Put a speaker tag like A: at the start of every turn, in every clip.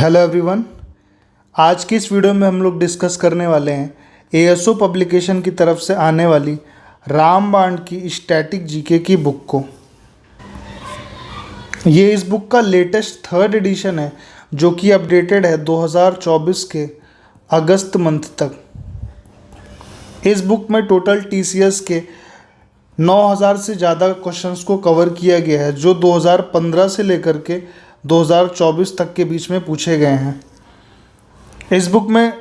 A: Hello everyone. आज की इस वीडियो में हम लोग डिस्कस करने वाले हैं एएसओ पब्लिकेशन की तरफ से आने वाली रामबाण की स्टैटिक जीके की बुक को। ये इस बुक का लेटेस्ट 3rd एडिशन है जो कि अपडेटेड है 2024 के अगस्त मंथ तक। इस बुक में टोटल टीसीएस के 9000 से ज़्यादा क्वेश्चंस को कवर किया गया है जो 2015 से लेकर के 2024 तक के बीच में पूछे गए हैं। इस बुक में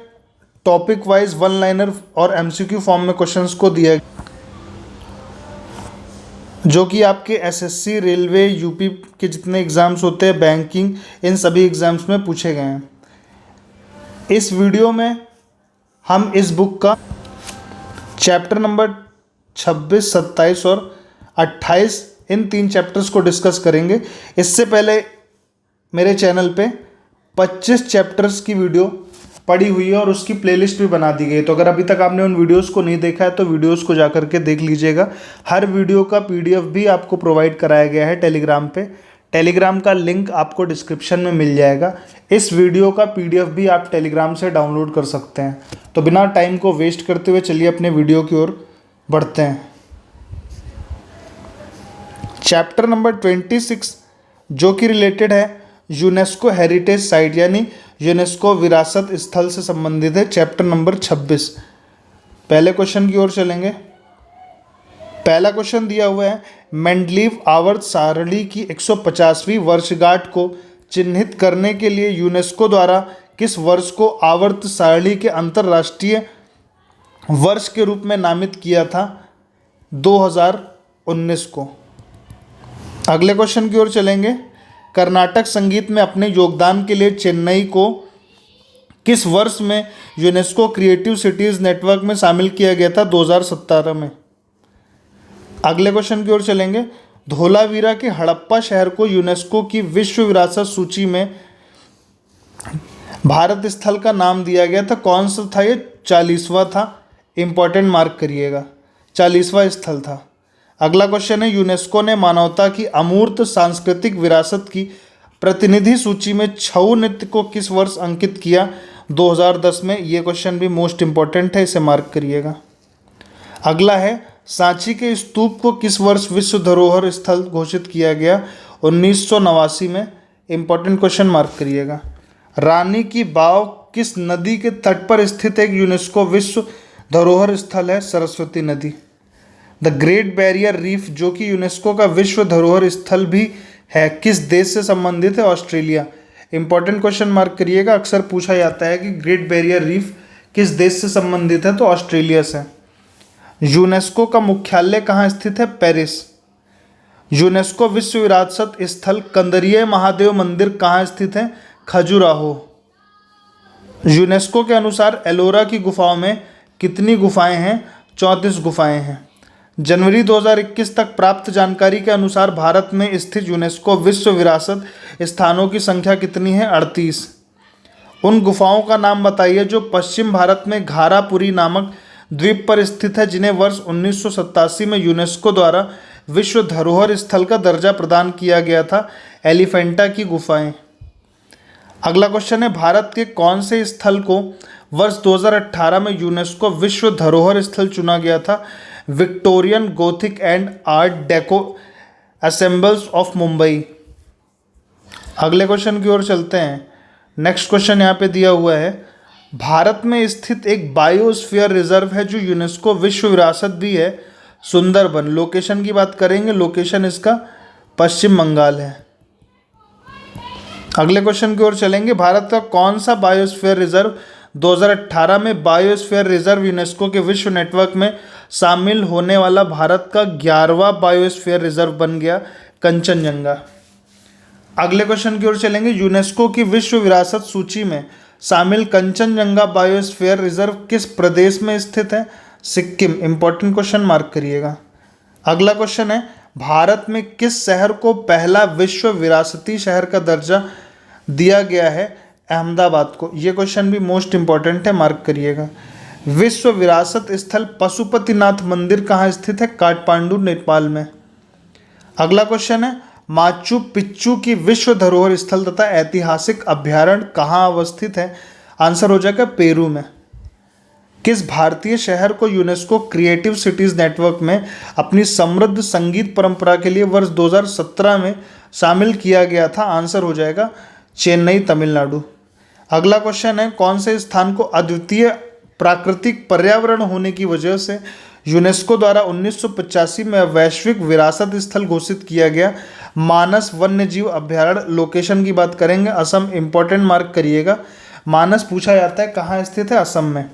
A: टॉपिक वाइज वन लाइनर और एमसीक्यू फॉर्म में क्वेश्चंस को दिया जो कि आपके एसएससी, रेलवे, यूपी के जितने एग्ज़ाम्स होते हैं, बैंकिंग, इन सभी एग्ज़ाम्स में पूछे गए हैं। इस वीडियो में हम इस बुक का चैप्टर नंबर 26, 27 और 28 इन 3 चैप्टर्स को डिस्कस करेंगे। इससे पहले मेरे चैनल पे 25 चैप्टर्स की वीडियो पड़ी हुई है और उसकी प्लेलिस्ट भी बना दी गई है, तो अगर अभी तक आपने उन वीडियोस को नहीं देखा है तो वीडियोस को जाकर के देख लीजिएगा। हर वीडियो का पीडीएफ भी आपको प्रोवाइड कराया गया है टेलीग्राम पे। टेलीग्राम का लिंक आपको डिस्क्रिप्शन में मिल जाएगा। इस वीडियो का पीडीएफ भी आप टेलीग्राम से डाउनलोड कर सकते हैं। तो बिना टाइम को वेस्ट करते हुए चलिए अपने वीडियो की ओर बढ़ते हैं। चैप्टर नंबर 26 जो कि रिलेटेड है यूनेस्को हेरिटेज साइट यानी यूनेस्को विरासत स्थल से संबंधित है। Chapter number 26। पहले क्वेश्चन की ओर चलेंगे। पहला क्वेश्चन दिया हुआ है, मेंडलीव आवर्त सारणी की 150वीं वर्षगांठ को चिन्हित करने के लिए यूनेस्को द्वारा किस वर्ष को आवर्त सारणी के अंतर्राष्ट्रीय वर्ष के रूप में नामित किया था? 2019 को। अगले क्वेश्चन की ओर चलेंगे। कर्नाटक संगीत में अपने योगदान के लिए चेन्नई को किस वर्ष में यूनेस्को क्रिएटिव सिटीज़ नेटवर्क में शामिल किया गया था? 2017 में। अगले क्वेश्चन की ओर चलेंगे। धोलावीरा के हड़प्पा शहर को यूनेस्को की विश्व विरासत सूची में भारत स्थल का नाम दिया गया था। कौन सा था ये? 40वां था। इंपॉर्टेंट मार्क करिएगा, 40वां स्थल था। अगला क्वेश्चन है, यूनेस्को ने मानवता की अमूर्त सांस्कृतिक विरासत की प्रतिनिधि सूची में छऊ नृत्य को किस वर्ष अंकित किया? 2010 में। ये क्वेश्चन भी मोस्ट इंपॉर्टेंट है, इसे मार्क करिएगा। अगला है, सांची के स्तूप को किस वर्ष विश्व धरोहर स्थल घोषित किया गया? 1989 में। इंपॉर्टेंट क्वेश्चन मार्क करिएगा। रानी की बाव किस नदी के तट पर स्थित एक यूनेस्को विश्व धरोहर स्थल है? सरस्वती नदी। द ग्रेट बैरियर रीफ जो कि यूनेस्को का विश्व धरोहर स्थल भी है, किस देश से संबंधित है? ऑस्ट्रेलिया। इंपॉर्टेंट क्वेश्चन मार्क करिएगा, अक्सर पूछा जाता है कि ग्रेट बैरियर रीफ किस देश से संबंधित है, तो ऑस्ट्रेलिया से। यूनेस्को का मुख्यालय कहाँ स्थित है? पेरिस। यूनेस्को विश्व विरासत स्थल कंदरिया महादेव मंदिर कहाँ स्थित है? खजुराहो। यूनेस्को के अनुसार एलोरा की गुफाओं में कितनी गुफाएं हैं? 34 गुफाएं हैं। जनवरी 2021 तक प्राप्त जानकारी के अनुसार भारत में स्थित यूनेस्को विश्व विरासत स्थानों की संख्या कितनी है? 38। उन गुफाओं का नाम बताइए जो पश्चिम भारत में घारापुरी नामक द्वीप पर स्थित है, जिन्हें वर्ष 1987 में यूनेस्को द्वारा विश्व धरोहर स्थल का दर्जा प्रदान किया गया था। एलिफेंटा की गुफाएं। अगला क्वेश्चन है, भारत के कौन से स्थल को वर्ष 2018 में यूनेस्को विश्व धरोहर स्थल चुना गया था? Victorian Gothic and art deco assembles of Mumbai. अगले क्वेश्चन की ओर चलते हैं। नेक्स्ट क्वेश्चन यहाँ पे दिया हुआ है, भारत में स्थित एक बायोस्फीयर रिजर्व है जो यूनेस्को विश्व विरासत भी है, सुंदरबन। लोकेशन की बात करेंगे, लोकेशन इसका पश्चिम बंगाल है। अगले क्वेश्चन की ओर चलेंगे। भारत का कौन सा बायोस्फीयर रिजर्व 2018 में बायोस्फीयर रिजर्व यूनेस्को के विश्व नेटवर्क में शामिल होने वाला भारत का 11वां बायोस्फीयर रिजर्व बन गया? कंचनजंगा। अगले क्वेश्चन की ओर चलेंगे। यूनेस्को की विश्व विरासत सूची में शामिल कंचनजंगा बायोस्फीयर रिजर्व किस प्रदेश में स्थित है? सिक्किम। इंपॉर्टेंट क्वेश्चन मार्क करिएगा। अगला क्वेश्चन है, भारत में किस शहर को पहला विश्व विरासती शहर का दर्जा दिया गया है? अहमदाबाद को। ये क्वेश्चन भी मोस्ट इंपॉर्टेंट है, मार्क करिएगा। विश्व विरासत स्थल पशुपतिनाथ मंदिर कहाँ स्थित है? काठमांडू, नेपाल में। अगला क्वेश्चन है, माचू पिच्चू की विश्व धरोहर स्थल तथा ऐतिहासिक अभ्यारण्य कहाँ अवस्थित है? आंसर हो जाएगा पेरू में। किस भारतीय शहर को यूनेस्को क्रिएटिव सिटीज नेटवर्क में अपनी समृद्ध संगीत परंपरा के लिए वर्ष 2017 में शामिल किया गया था? आंसर हो जाएगा चेन्नई, तमिलनाडु। अगला क्वेश्चन है, कौन से स्थान को अद्वितीय प्राकृतिक पर्यावरण होने की वजह से यूनेस्को द्वारा 1985 में वैश्विक विरासत स्थल घोषित किया गया? मानस वन्य जीव अभ्यारण्य। लोकेशन की बात करेंगे असम, इंपॉर्टेंट मार्क करिएगा। मानस पूछा जाता है कहाँ स्थित है? असम में।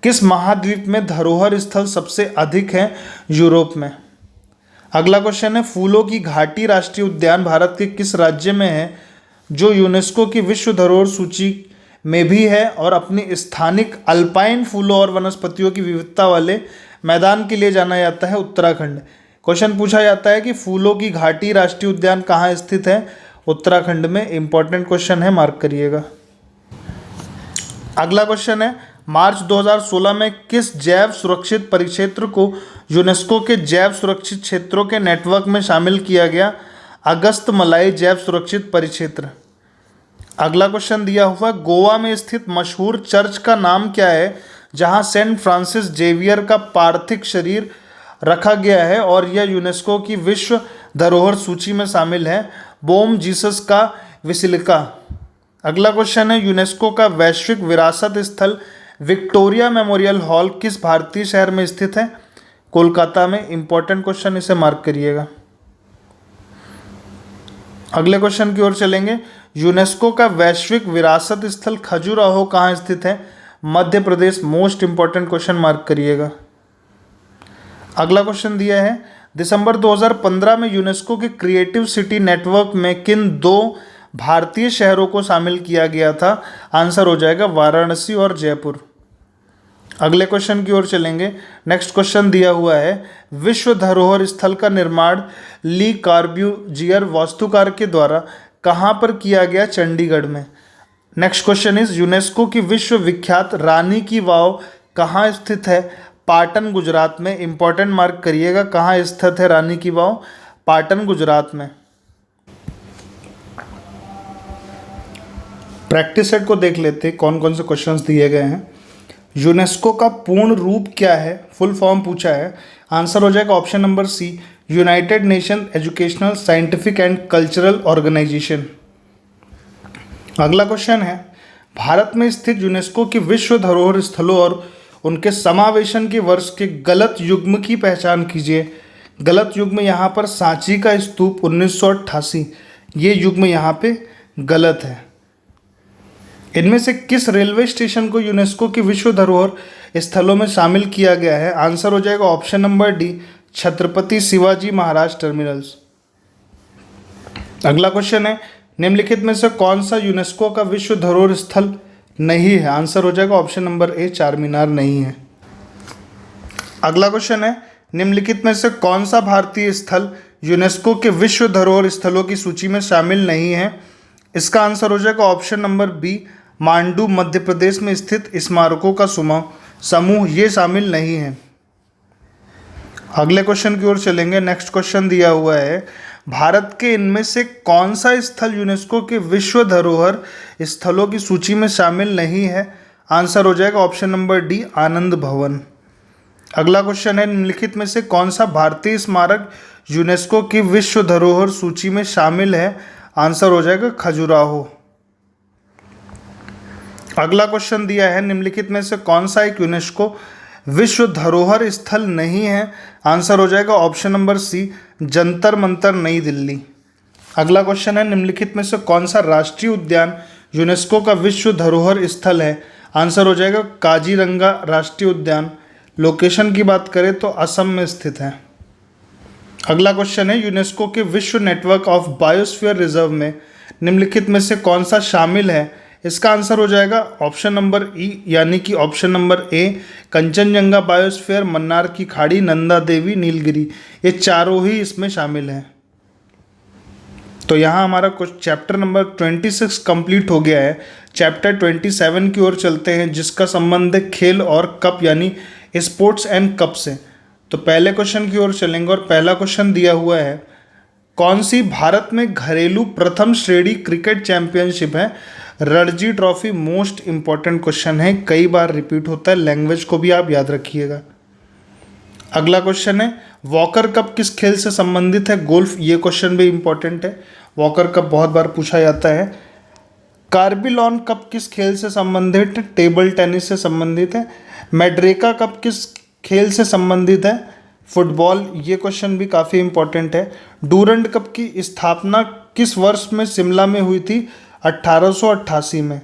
A: किस महाद्वीप में धरोहर स्थल सबसे अधिक है? यूरोप में। अगला क्वेश्चन है, फूलों की घाटी राष्ट्रीय उद्यान भारत के किस राज्य में है जो यूनेस्को की विश्व धरोहर सूची में भी है और अपनी स्थानिक अल्पाइन फूलों और वनस्पतियों की विविधता वाले मैदान के लिए जाना जाता है? उत्तराखंड। क्वेश्चन पूछा जाता है कि फूलों की घाटी राष्ट्रीय उद्यान कहाँ स्थित है? उत्तराखंड में। इंपॉर्टेंट क्वेश्चन है, मार्क करिएगा। अगला क्वेश्चन है, मार्च 2016 में किस जैव सुरक्षित परिक्षेत्र को यूनेस्को के जैव सुरक्षित क्षेत्रों के नेटवर्क में शामिल किया गया? अगस्तमलाई जैव सुरक्षित परिक्षेत्र। अगला क्वेश्चन दिया हुआ, गोवा में स्थित मशहूर चर्च का नाम क्या है जहां सेंट फ्रांसिस जेवियर का पार्थिव शरीर रखा गया है और यह यूनेस्को की विश्व धरोहर सूची में शामिल है? बोम जीसस का बेसिलिका। अगला क्वेश्चन है, यूनेस्को का वैश्विक विरासत स्थल विक्टोरिया मेमोरियल हॉल किस भारतीय शहर में स्थित है? कोलकाता में। इंपॉर्टेंट क्वेश्चन, इसे मार्क करिएगा। अगले क्वेश्चन की ओर चलेंगे, यूनेस्को का वैश्विक विरासत स्थल खजुराहो कहाँ स्थित है? Madhya Pradesh. Most important question, mark करिएगा। अगला क्वेश्चन दिया है, दिसंबर 2015 में यूनेस्को के क्रिएटिव सिटी नेटवर्क में किन 2 भारतीय शहरों को शामिल किया गया था? आंसर हो जाएगा वाराणसी और जयपुर। अगले क्वेश्चन की ओर चलेंगे। नेक्स्ट क्वेश्चन दिया हुआ है, विश्व धरोहर स्थल का निर्माण ली कॉर्ब्यूजियर वास्तुकार के द्वारा कहाँ पर किया गया? चंडीगढ़ में। नेक्स्ट क्वेश्चन इज, यूनेस्को की विश्व विख्यात रानी की वाव कहाँ स्थित है? पाटन, गुजरात में। इंपॉर्टेंट मार्क करिएगा, कहाँ स्थित है रानी की वाव? पाटन, गुजरात में। प्रैक्टिस सेट को देख लेते हैं कौन कौन से क्वेश्चंस दिए गए हैं। यूनेस्को का पूर्ण रूप क्या है? फुल फॉर्म पूछा है। आंसर हो जाएगा option number C, United Nation Educational, Scientific and Cultural Organization. अगला क्वेश्चन है, भारत में स्थित यूनेस्को की विश्व धरोहर स्थलों और उनके समावेशन के वर्ष के गलत युग्म की पहचान कीजिए। गलत युग्म यहाँ पर सांची का स्तूप 1988, ये युग्म यहाँ पे गलत है। इनमें से किस रेलवे स्टेशन को यूनेस्को की विश्व धरोहर स्थलों में शामिल किया गया है? आंसर हो जाएगा option number D, Chhatrapati Shivaji Maharaj terminals. अगला क्वेश्चन है, निम्नलिखित में से कौन सा यूनेस्को का विश्व धरोहर स्थल नहीं है? आंसर हो जाएगा ऑप्शन नंबर ए, चार मीनार नहीं है। अगला क्वेश्चन है, निम्नलिखित में से कौन सा भारतीय स्थल यूनेस्को के विश्व धरोहर स्थलों की सूची में शामिल नहीं है? इसका आंसर हो जाएगा option number B, Mandu Madhya Pradesh में स्थित स्मारकों का समूह ये शामिल नहीं है। अगले क्वेश्चन की ओर चलेंगे। नेक्स्ट क्वेश्चन दिया हुआ है, भारत के इनमें से कौन सा स्थल यूनेस्को के विश्व धरोहर स्थलों की सूची में शामिल नहीं है? आंसर हो जाएगा ऑप्शन नंबर डी, आनंद भवन। अगला क्वेश्चन है, निम्नलिखित में से कौन सा भारतीय स्मारक यूनेस्को की विश्व धरोहर सूची में शामिल है? आंसर हो जाएगा खजुराहो। अगला क्वेश्चन दिया है, निम्नलिखित में से कौन सा एक यूनेस्को विश्व धरोहर स्थल नहीं है? आंसर हो जाएगा option number C, Jantar Mantar Nai Delhi. अगला क्वेश्चन है, निम्नलिखित में से कौन सा राष्ट्रीय उद्यान यूनेस्को का विश्व धरोहर स्थल है? आंसर हो जाएगा काजीरंगा राष्ट्रीय उद्यान। लोकेशन की बात करें तो असम में स्थित है। अगला क्वेश्चन है, यूनेस्को के विश्व नेटवर्क ऑफ बायोस्फीयर रिजर्व में निम्नलिखित में से कौन सा शामिल है? इसका आंसर हो जाएगा ऑप्शन नंबर ई, यानी कि option number A, Kanchenjunga biosphere, Mannar की खाड़ी, नंदा देवी, नीलगिरी, ये चारों ही इसमें शामिल हैं। तो यहाँ हमारा कुछ चैप्टर नंबर 26 कंप्लीट हो गया है। चैप्टर 27 की ओर चलते हैं, जिसका संबंध है खेल और कप यानी स्पोर्ट्स एंड कप से। तो पहले क्वेश्चन की ओर चलेंगे और पहला क्वेश्चन दिया हुआ है, कौन सी भारत में घरेलू प्रथम श्रेणी क्रिकेट चैंपियनशिप है? Ranji trophy most important question है, कई बार रिपीट होता है, लैंग्वेज को भी आप याद रखिएगा। अगला क्वेश्चन है वॉकर कप किस खेल से संबंधित है? गोल्फ। ये क्वेश्चन भी इंपॉर्टेंट है, वॉकर कप बहुत बार पूछा जाता है। कार्बिलॉन कप किस खेल से संबंधित है? टेबल टेनिस से संबंधित है। मैड्रेका कप किस खेल से संबंधित है? फुटबॉल। ये क्वेश्चन भी काफ़ी इंपॉर्टेंट है। डूरंड कप की स्थापना किस वर्ष में शिमला में हुई थी? 1888 में।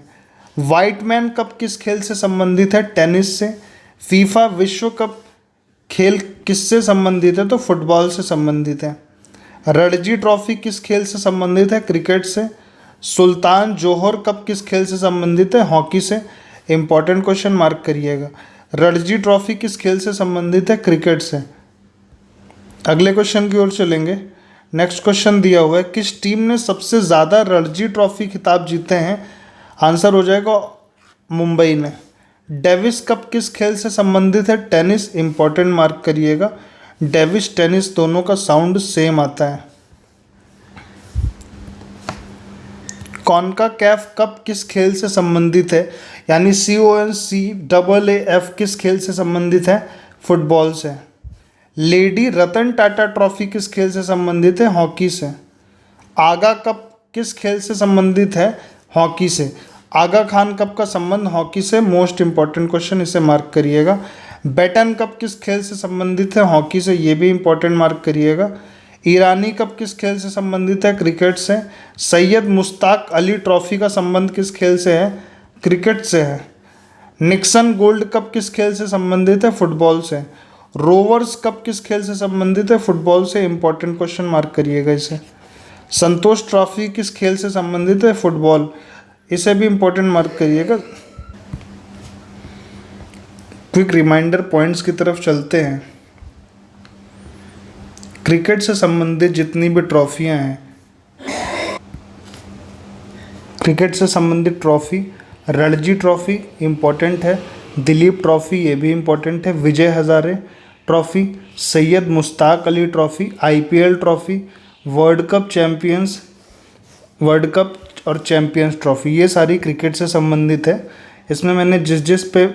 A: व्हाइटमैन कप किस खेल से संबंधित है? टेनिस से। फीफा विश्व कप खेल किससे संबंधित है? तो फुटबॉल से संबंधित है। रणजी ट्रॉफी किस खेल से संबंधित है? क्रिकेट से। सुल्तान जोहर कप किस खेल से संबंधित है? हॉकी से। इंपॉर्टेंट क्वेश्चन मार्क करिएगा। रणजी ट्रॉफी किस खेल से संबंधित है? क्रिकेट से। अगले क्वेश्चन की ओर चलेंगे। नेक्स्ट क्वेश्चन दिया हुआ है किस टीम ने सबसे ज़्यादा रणजी ट्रॉफी खिताब जीते हैं? आंसर हो जाएगा मुंबई ने। डेविस कप किस खेल से संबंधित है? टेनिस। इंपॉर्टेंट मार्क करिएगा, डेविस टेनिस दोनों का साउंड सेम आता है। कॉन्काकैफ कप किस खेल से संबंधित है? यानी CONCAAF किस खेल से संबंधित है? फुटबॉल से। लेडी रतन टाटा ट्रॉफी किस खेल से संबंधित है? हॉकी से। आगा कप किस खेल से संबंधित है? हॉकी से। आगा खान कप का संबंध हॉकी से, मोस्ट इंपॉर्टेंट क्वेश्चन, इसे मार्क करिएगा। बैटन कप किस खेल से संबंधित है? हॉकी से, ये भी इंपॉर्टेंट मार्क करिएगा। ईरानी कप किस खेल से संबंधित है? क्रिकेट से। सैयद मुश्ताक अली ट्रॉफी का संबंध किस खेल से है? क्रिकेट से है। निक्सन गोल्ड कप किस खेल से संबंधित है? फुटबॉल से। रोवर्स कप किस खेल से संबंधित है? फुटबॉल से। इंपॉर्टेंट क्वेश्चन मार्क करिएगा इसे। संतोष ट्रॉफी किस खेल से संबंधित है? फुटबॉल, इसे भी इंपॉर्टेंट मार्क करिएगा। क्विक रिमाइंडर पॉइंट्स की तरफ चलते हैं। क्रिकेट से संबंधित जितनी भी ट्रॉफियां हैं, क्रिकेट से संबंधित ट्रॉफी, रणजी ट्रॉफी इंपॉर्टेंट है, दिलीप ट्रॉफी ये भी इंपॉर्टेंट है, Vijay Hazare trophy, Syed Mushtaq Ali trophy, IPL trophy, world cup और चैंपियंस ट्रॉफी, ये सारी क्रिकेट से संबंधित है। इसमें मैंने जिस पे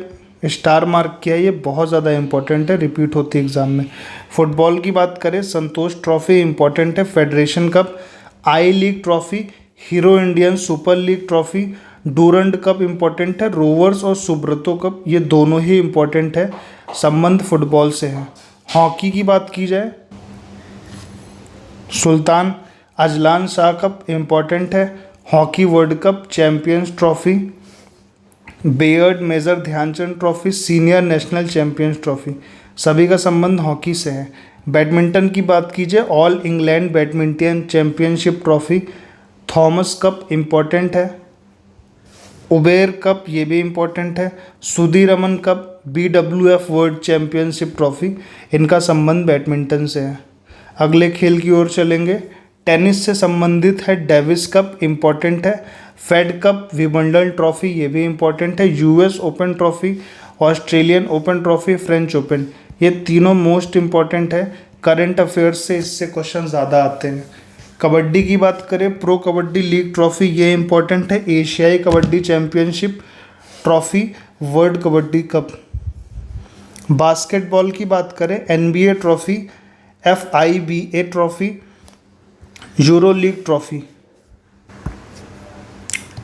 A: स्टार मार्क किया ये बहुत ज़्यादा इंपॉर्टेंट है, रिपीट होती है एग्जाम में। फुटबॉल की बात करें, संतोष ट्रॉफी इंपॉर्टेंट है, federation cup, I league trophy, hero Indian super league trophy, Durand cup important है, रोवर्स और सुब्रतो कप ये दोनों ही इंपॉर्टेंट है, संबंध फुटबॉल से है। हॉकी की बात की जाए, Sultan Azlan Shah cup important है, hockey world cup, champions trophy, बेयर्ड major Dhyan Chand trophy, senior national champions trophy, सभी का संबंध हॉकी से है। बैडमिंटन की बात कीजिए, all England badminton championship trophy, Thomas cup important है, उबेर कप ये भी इम्पॉर्टेंट है, Sudirman cup, BWF world championship trophy, इनका संबंध बैडमिंटन से है। अगले खेल की ओर चलेंगे। टेनिस से संबंधित है, डेविस कप इम्पॉर्टेंट है, फेड कप, विंबलडन ट्रॉफी ये भी इम्पॉर्टेंट है, US open trophy, Australian open trophy, French open, ये तीनों मोस्ट इम्पॉर्टेंट है। करंट अफेयर्स से इससे क्वेश्चन ज़्यादा आते हैं। कबड्डी की बात करें, प्रो कबड्डी लीग ट्रॉफी ये इम्पॉर्टेंट है, एशियाई kabaddi championship trophy, world kabaddi cup. Basketball की बात करें, NBA trophy, FIBA trophy, euro league trophy.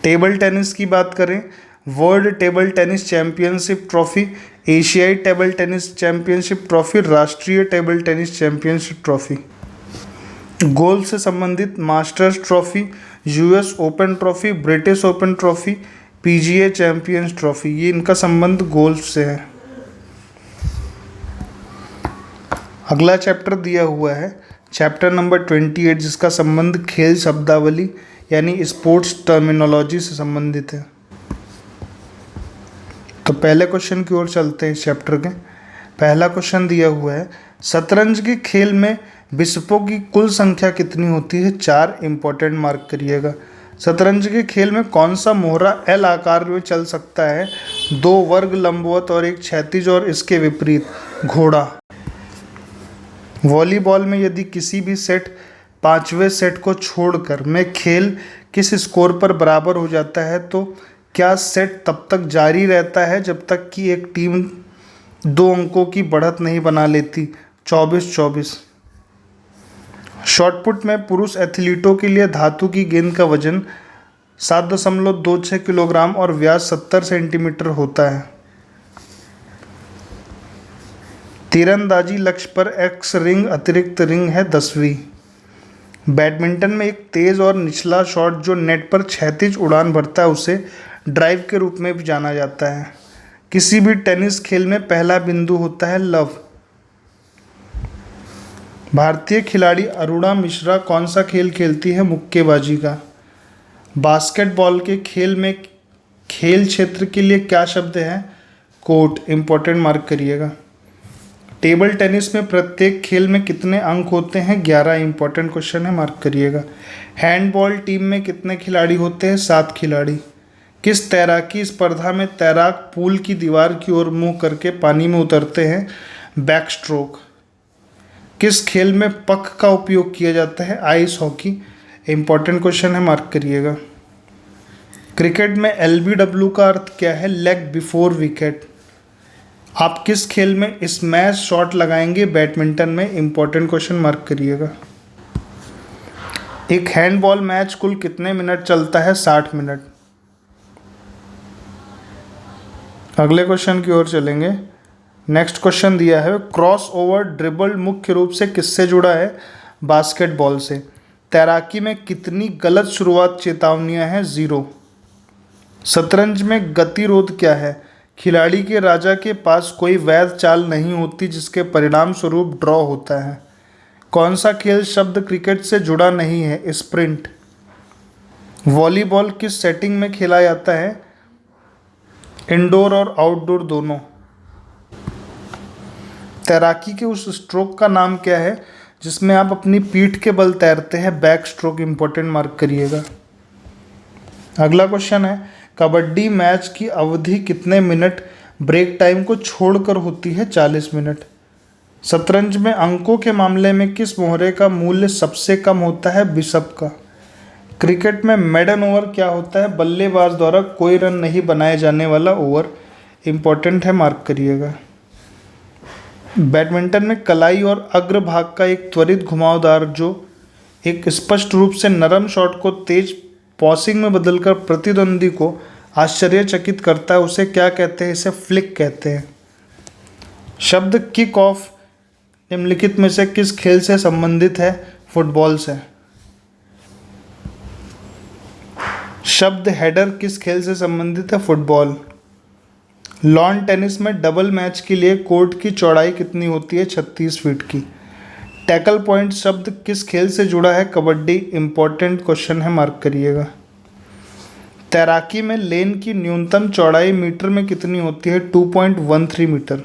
A: Table tennis की बात करें, world table tennis championship trophy, एशियाई टेबल टेनिस चैंपियनशिप ट्रॉफी, राष्ट्रीय table tennis championship trophy. Golf से संबंधित masters trophy, US open trophy, British open trophy, PGA champions trophy, ये इनका संबंध गोल्फ से है। अगला चैप्टर दिया हुआ है चैप्टर नंबर 28, जिसका संबंध खेल शब्दावली यानी स्पोर्ट्स टर्मिनोलॉजी से संबंधित है। तो पहले क्वेश्चन की ओर चलते हैं। इस चैप्टर के पहला क्वेश्चन दिया हुआ है, शतरंज के खेल में बिशपों की कुल संख्या कितनी होती है? 4 इंपॉर्टेंट मार्क करिएगा। शतरंज के खेल में कौन सा मोहरा L आकार में चल सकता है? 2 वर्ग लंबवत और 1 क्षैतिज, और इसके विपरीत घोड़ा। वॉलीबॉल में यदि किसी भी सेट पांचवें सेट को छोड़कर में खेल किस स्कोर पर बराबर हो जाता है तो क्या सेट तब तक जारी रहता है जब तक कि एक टीम 2 अंकों की बढ़त नहीं बना लेती? 24-24। शॉटपुट में पुरुष एथलीटों के लिए धातु की गेंद का वजन 7.26 किलोग्राम और व्यास 70 सेंटीमीटर होता है। तीरंदाजी लक्ष्य पर एक्स रिंग अतिरिक्त रिंग है 10वीं। बैडमिंटन में एक तेज और निचला शॉट जो नेट पर क्षैतिज उड़ान भरता है उसे ड्राइव के रूप में भी जाना जाता है। किसी भी टेनिस खेल में पहला बिंदु होता है लव। भारतीय खिलाड़ी अरुणा मिश्रा कौन सा खेल खेलती है? मुक्केबाजी का। बास्केटबॉल के खेल में खेल क्षेत्र के लिए क्या शब्द है? कोर्ट। इंपॉर्टेंट मार्क करिएगा। टेबल टेनिस में प्रत्येक खेल में कितने अंक होते हैं? 11। इंपॉर्टेंट क्वेश्चन है, मार्क करिएगा। हैंडबॉल टीम में कितने खिलाड़ी होते हैं? 7 खिलाड़ी। किस तैराकी स्पर्धा में तैराक पूल की दीवार की ओर मुंह करके पानी में उतरते हैं? Back stroke. किस खेल में पक का उपयोग किया जाता है? Ice hockey. इंपॉर्टेंट क्वेश्चन है, मार्क करिएगा। क्रिकेट में LBW का अर्थ क्या है? Leg before wicket. आप किस खेल में स्मैश शॉट लगाएंगे? बैडमिंटन में। इंपॉर्टेंट क्वेश्चन, मार्क करिएगा। एक हैंडबॉल मैच कुल कितने मिनट चलता है? 60 मिनट। अगले क्वेश्चन की ओर चलेंगे। नेक्स्ट क्वेश्चन दिया है, क्रॉस ओवर ड्रिबल मुख्य रूप से किससे जुड़ा है? बास्केटबॉल से। तैराकी में कितनी गलत शुरुआत चेतावनियां हैं? 0। शतरंज में गतिरोध क्या है? खिलाड़ी के राजा के पास कोई वैध चाल नहीं होती जिसके परिणाम स्वरूप ड्रॉ होता है। कौन सा खेल शब्द क्रिकेट से जुड़ा नहीं है? स्प्रिंट। वॉलीबॉल किस सेटिंग में खेला जाता है? इंडोर और आउटडोर दोनों। तैराकी के उस स्ट्रोक का नाम क्या है जिसमें आप अपनी पीठ के बल तैरते हैं? Back stroke. इंपॉर्टेंट, मार्क करिएगा। अगला क्वेश्चन है, कबड्डी मैच की अवधि कितने मिनट ब्रेक टाइम को छोड़कर होती है? 40 मिनट। शतरंज में अंकों के मामले में किस मोहरे का मूल्य सबसे कम होता है? बिशप का। क्रिकेट में मेडन ओवर क्या होता है? बल्लेबाज द्वारा कोई रन नहीं बनाए जाने वाला ओवर। इंपॉर्टेंट है, मार्क करिएगा। बैडमिंटन में कलाई और अग्रभाग का एक त्वरित घुमावदार जो एक स्पष्ट रूप से नरम शॉट को तेज पॉसिंग में बदलकर प्रतिद्वंदी को आश्चर्यचकित करता है उसे क्या कहते हैं? इसे फ्लिक कहते हैं। शब्द किक ऑफ निम्नलिखित में से किस खेल से संबंधित है? फुटबॉल से। शब्द हेडर किस खेल से संबंधित है? फुटबॉल। लॉन टेनिस में डबल मैच के लिए कोर्ट की चौड़ाई कितनी होती है? 36 फीट की। टैकल पॉइंट शब्द किस खेल से जुड़ा है? कबड्डी। इंपॉर्टेंट क्वेश्चन है, मार्क करिएगा। तैराकी में लेन की न्यूनतम चौड़ाई मीटर में कितनी होती है? 2.13 मीटर।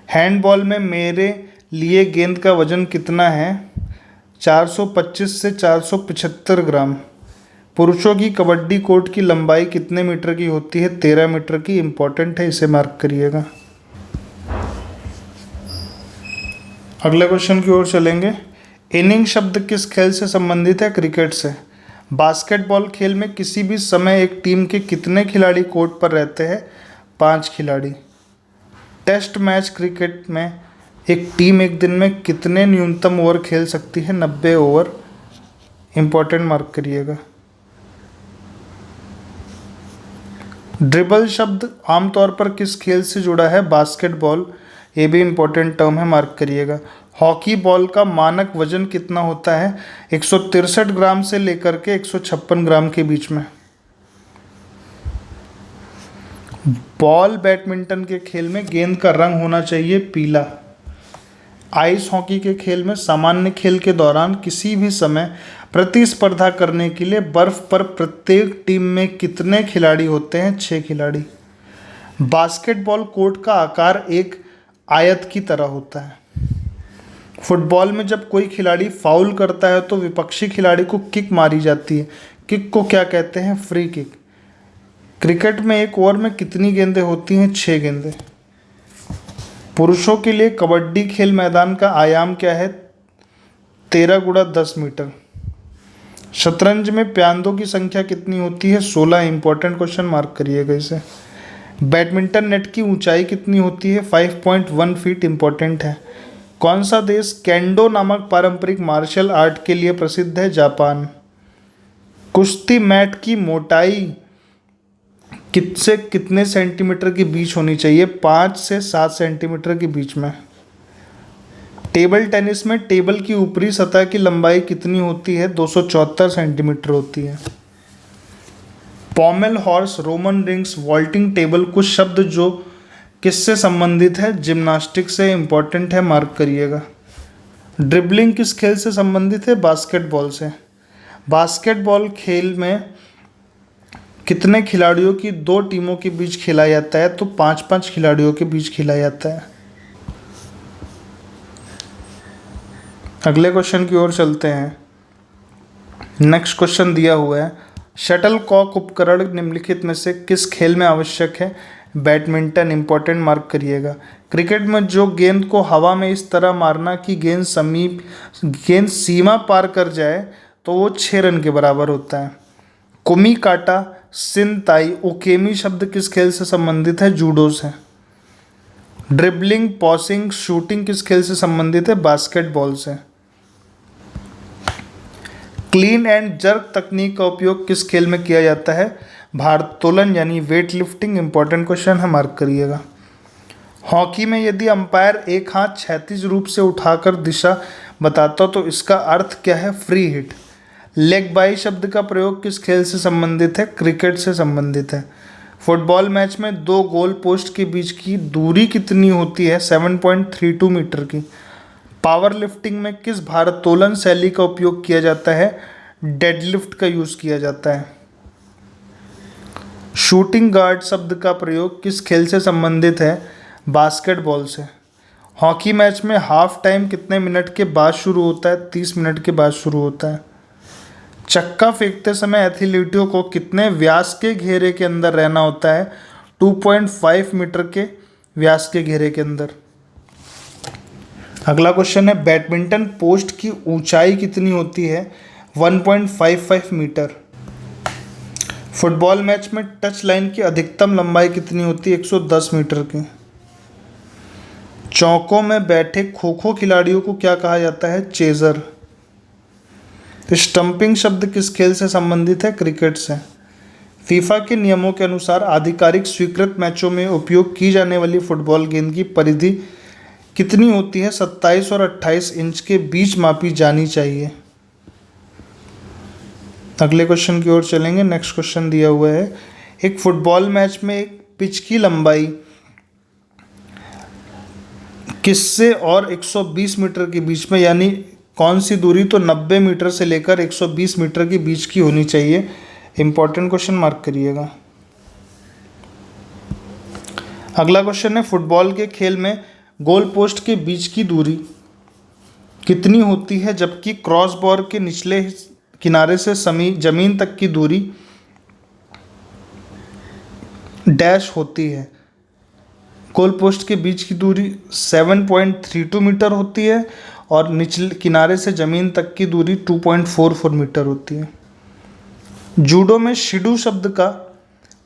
A: हैंडबॉल में मेरे लिए गेंद का वजन कितना है? 425 से 475 ग्राम। पुरुषों की कबड्डी कोर्ट की लंबाई कितने मीटर की होती है? 13 मीटर की। इंपॉर्टेंट है, इसे मार्क करिएगा। अगले क्वेश्चन की ओर चलेंगे। इनिंग शब्द किस खेल से संबंधित है? क्रिकेट से। बास्केटबॉल खेल में किसी भी समय एक टीम के कितने खिलाड़ी कोर्ट पर रहते हैं? 5 खिलाड़ी। टेस्ट मैच क्रिकेट में एक टीम एक दिन में कितने न्यूनतम ओवर खेल सकती है? 90 ओवर। इंपॉर्टेंट, मार्क करिएगा। ड्रिबल शब्द आमतौर पर किस खेल से जुड़ा है? बास्केटबॉल। ये भी इंपॉर्टेंट टर्म है, मार्क करिएगा। हॉकी बॉल का मानक वजन कितना होता है? 163 ग्राम से लेकर के 156 ग्राम के बीच में। बॉल बैडमिंटन के खेल में गेंद का रंग होना चाहिए पीला। आइस हॉकी के खेल में सामान्य खेल के दौरान किसी भी समय प्रतिस्पर्धा करने के लिए बर्फ पर प्रत्येक टीम में कितने खिलाड़ी होते हैं? 6 खिलाड़ी। बास्केटबॉल कोर्ट का आकार एक आयत की तरह होता है। फुटबॉल में जब कोई खिलाड़ी फाउल करता है तो विपक्षी खिलाड़ी को किक मारी जाती है। किक को क्या कहते हैं? Free kick. क्रिकेट में एक ओवर में कितनी गेंदें होती हैं? 6 गेंदें। पुरुषों के लिए कबड्डी खेल मैदान का आयाम क्या है? 13 × 10 मीटर। शतरंज में प्यादों की संख्या कितनी होती है? 16। इंपॉर्टेंट क्वेश्चन, मार्क करिएगा इसे। बैडमिंटन नेट की ऊंचाई कितनी होती है? 5.1 फीट। इंपॉर्टेंट है। कौन सा देश केंडो नामक पारंपरिक मार्शल आर्ट के लिए प्रसिद्ध है? जापान। कुश्ती मैट की मोटाई कितने सेंटीमीटर के बीच होनी चाहिए? 5 से 7 सेंटीमीटर के बीच में। टेबल टेनिस में टेबल की ऊपरी सतह की लंबाई कितनी होती है? 274 सेंटीमीटर होती है। Pommel horse, Roman rings, vaulting table कुछ शब्द जो किससे संबंधित है? जिम्नास्टिक से। इंपॉर्टेंट है, मार्क करिएगा। ड्रिबलिंग किस खेल से संबंधित है? बास्केटबॉल से। बास्केटबॉल खेल में कितने खिलाड़ियों की 2 टीमों के बीच खेला जाता है? तो 5-5 खिलाड़ियों के बीच खेला जाता है। अगले क्वेश्चन की ओर चलते हैं। नेक्स्ट क्वेश्चन दिया हुआ है, शटल कॉक उपकरण निम्नलिखित में से किस खेल में आवश्यक है? बैडमिंटन। इंपॉर्टेंट, मार्क करिएगा। क्रिकेट में जो गेंद को हवा में इस तरह मारना कि गेंद सीमा पार कर जाए तो वो 6 रन के बराबर होता है। कुमी काटा, सिन ताई, ओकेमी शब्द किस खेल से संबंधित है? जूडो से। ड्रिबलिंग, पॉसिंग, शूटिंग किस खेल से संबंधित है? बास्केटबॉल से। क्लीन एंड जर्क तकनीक का उपयोग किस खेल में किया जाता है? भारोत्तोलन यानी वेट लिफ्टिंग। इंपॉर्टेंट क्वेश्चन है, मार्क करिएगा। हॉकी में यदि अंपायर एक हाथ क्षैतिज रूप से उठाकर दिशा बताता तो इसका अर्थ क्या है? Free hit. लेग बाई शब्द का प्रयोग किस खेल से संबंधित है? क्रिकेट से संबंधित है। फुटबॉल मैच में 2 गोल पोस्ट के बीच की दूरी कितनी होती है? 7.32 मीटर की। पावर लिफ्टिंग में किस भारोत्तोलन शैली का उपयोग किया जाता है? डेडलिफ्ट का यूज़ किया जाता है। शूटिंग गार्ड शब्द का प्रयोग किस खेल से संबंधित है? बास्केटबॉल से। हॉकी मैच में हाफ टाइम कितने मिनट के बाद शुरू होता है? 30 मिनट के बाद शुरू होता है। चक्का फेंकते समय एथलीटों को कितने व्यास के घेरे के अंदर रहना होता है? 2.5 मीटर के व्यास के घेरे के अंदर। अगला क्वेश्चन है, बैडमिंटन पोस्ट की ऊंचाई कितनी होती है? 1.55 मीटर। फुटबॉल मैच में टच लाइन की अधिकतम लंबाई कितनी होती है? 110 मीटर की। चौकों में बैठे खो खो खिलाड़ियों को क्या कहा जाता है? चेजर। स्टंपिंग शब्द किस खेल से संबंधित है? क्रिकेट से। फीफा के नियमों के अनुसार आधिकारिक स्वीकृत मैचों में उपयोग की जाने वाली फुटबॉल गेंद की परिधि कितनी होती है? 27 और 28 इंच के बीच मापी जानी चाहिए। अगले क्वेश्चन की ओर चलेंगे। नेक्स्ट क्वेश्चन दिया हुआ है, एक फुटबॉल मैच में एक पिच की लंबाई किससे और 120 मीटर के बीच में, यानी कौन सी दूरी? तो 90 मीटर से लेकर 120 मीटर के बीच की होनी चाहिए। इंपॉर्टेंट क्वेश्चन, मार्क करिएगा। अगला क्वेश्चन है, फुटबॉल के खेल में गोल पोस्ट के बीच की दूरी कितनी होती है, जबकि क्रॉस बार के निचले किनारे से जमीन तक की दूरी डैश होती है? गोल पोस्ट के बीच की दूरी 7.32 मीटर होती है और निचले किनारे से ज़मीन तक की दूरी 2.44 मीटर होती है। जूडो में शिडू शब्द का